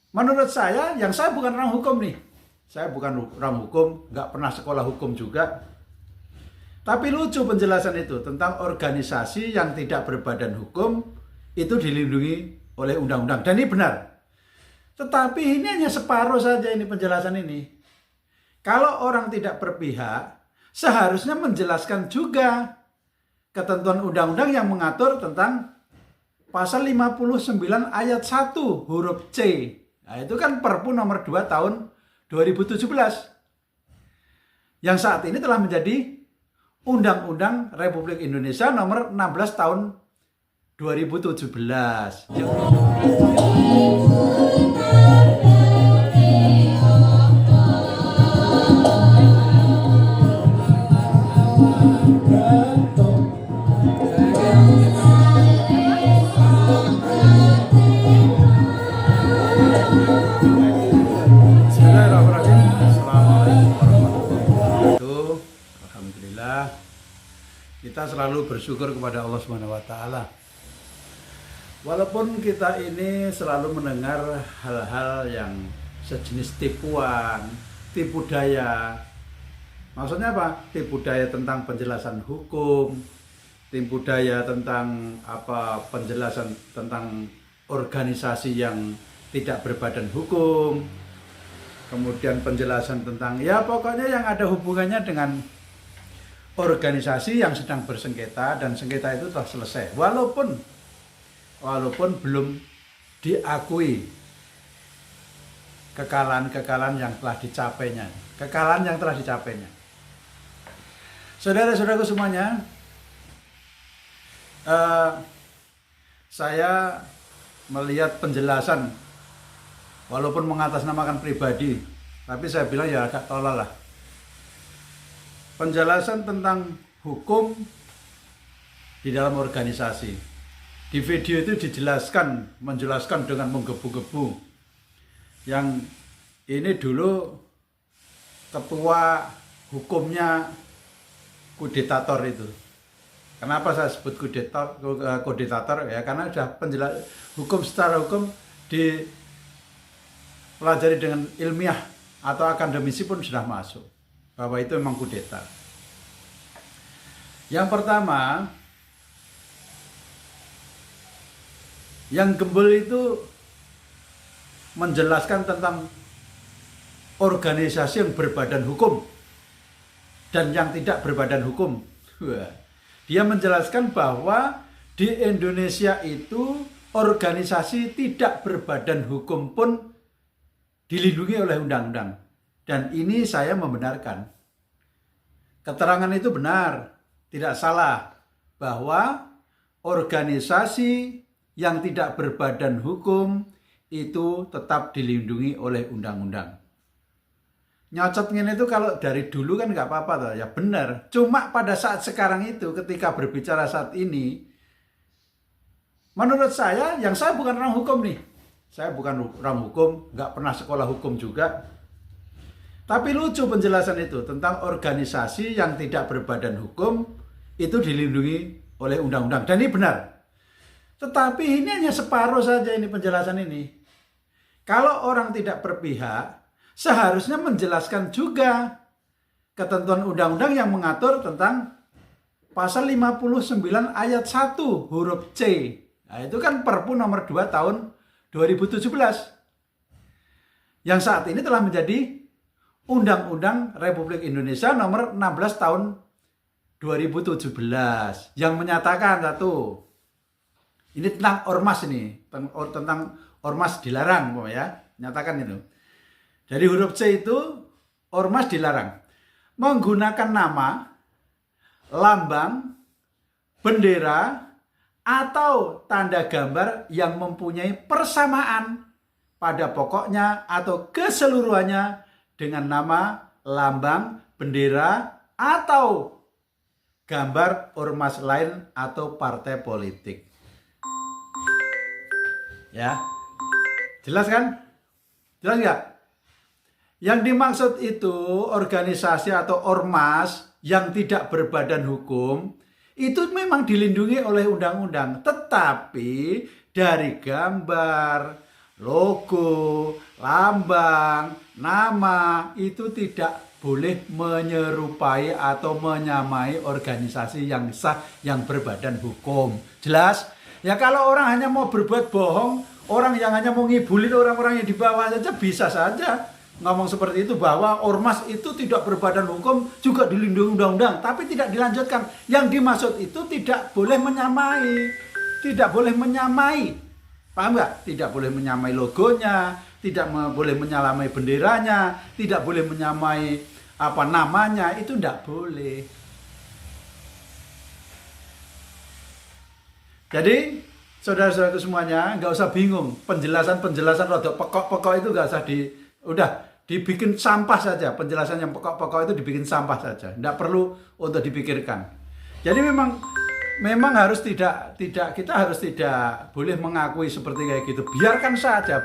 Menurut saya, yang saya bukan orang hukum nih. Saya bukan orang hukum, nggak pernah sekolah hukum juga. Tapi lucu penjelasan itu tentang organisasi yang tidak berbadan hukum itu dilindungi oleh undang-undang. Dan ini benar. Tetapi ini hanya separuh saja ini penjelasan ini. Kalau orang tidak berpihak, seharusnya menjelaskan juga ketentuan undang-undang yang mengatur tentang pasal 59 ayat 1 huruf C. Nah, itu kan Perpu nomor 2 tahun 2017. Yang saat ini telah menjadi Undang-Undang Republik Indonesia nomor 16 tahun 2017. Bismillahirrahmanirrahim. Assalamualaikum warahmatullahi wabarakatuh. Alhamdulillah, kita selalu bersyukur kepada Allah Subhanahu wa taala. Walaupun kita ini selalu mendengar hal-hal yang sejenis tipuan, tipu daya. Maksudnya apa? Tipu daya tentang penjelasan hukum, tipu daya tentang penjelasan tentang organisasi yang tidak berbadan hukum. Kemudian penjelasan tentang ya pokoknya yang ada hubungannya dengan organisasi yang sedang bersengketa, dan sengketa itu telah selesai. Walaupun belum diakui kekalahan yang telah dicapainya. Kekalahan yang telah dicapainya. Saudara-saudaraku semuanya, saya melihat penjelasan, walaupun mengatasnamakan pribadi, tapi saya bilang ya agak tolol lah. Penjelasan tentang hukum di dalam organisasi. Di video itu menjelaskan dengan menggebu-gebu. Yang ini dulu ketua hukumnya kudetator itu. Kenapa saya sebut kudetator? Ya karena sudah hukum secara hukum dipelajari dengan ilmiah atau akademisi pun sudah masuk bahwa itu memang kudeta. Yang pertama, yang gembel itu menjelaskan tentang organisasi yang berbadan hukum dan yang tidak berbadan hukum. Dia menjelaskan bahwa di Indonesia itu organisasi tidak berbadan hukum pun dilindungi oleh undang-undang. Dan ini saya membenarkan. Keterangan itu benar, tidak salah, bahwa organisasi yang tidak berbadan hukum itu tetap dilindungi oleh undang-undang. Nyocot ini itu kalau dari dulu kan nggak apa-apa toh, ya benar. Cuma pada saat sekarang itu, ketika berbicara saat ini, menurut saya, yang saya bukan orang hukum nih. Saya bukan orang hukum, nggak pernah sekolah hukum juga. Tapi lucu penjelasan itu tentang organisasi yang tidak berbadan hukum itu dilindungi oleh undang-undang. Dan ini benar. Tetapi ini hanya separuh saja ini penjelasan ini. Kalau orang tidak berpihak, seharusnya menjelaskan juga ketentuan undang-undang yang mengatur tentang pasal 59 ayat 1 huruf C. Nah, itu kan Perpu nomor 2 tahun 2017. Yang saat ini telah menjadi Undang-Undang Republik Indonesia nomor 16 tahun 2017 yang menyatakan satu, ini tentang ormas ini, tentang ormas dilarang ya, nyatakan itu. Dari huruf C itu ormas dilarang menggunakan nama, lambang, bendera atau tanda gambar yang mempunyai persamaan pada pokoknya atau keseluruhannya dengan nama, lambang, bendera, atau gambar ormas lain atau partai politik. Ya, jelas kan? Jelas nggak? Yang dimaksud itu organisasi atau ormas yang tidak berbadan hukum itu memang dilindungi oleh undang-undang. Tetapi dari gambar, logo, lambang, nama itu tidak boleh menyerupai atau menyamai organisasi yang sah yang berbadan hukum. Jelas? Ya kalau orang hanya mau berbuat bohong, orang yang hanya mau ngibulin orang-orang yang di bawah saja bisa saja ngomong seperti itu, bahwa ormas itu tidak berbadan hukum juga dilindungi undang-undang, tapi tidak dilanjutkan. Yang dimaksud itu tidak boleh menyamai, tidak boleh menyamai, paham nggak? Tidak boleh menyamai logonya, tidak boleh menyamai benderanya, tidak boleh menyamai apa namanya, itu tidak boleh. Jadi saudara-saudaraku semuanya, nggak usah bingung, penjelasan rada pokok-pokok itu nggak usah udah dibikin sampah saja, penjelasan yang pokok-pokok itu dibikin sampah saja, tidak perlu untuk dipikirkan. Jadi memang harus tidak kita harus tidak boleh mengakui seperti kayak gitu. Biarkan saja.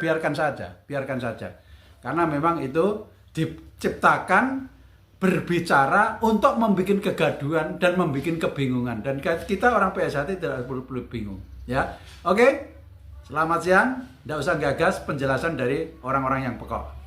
Karena memang itu diciptakan berbicara untuk membuat kegaduhan dan membuat kebingungan, dan kita orang PSHT tidak perlu bingung, ya. Oke. Selamat siang. Tidak usah gagas penjelasan dari orang-orang yang pokok.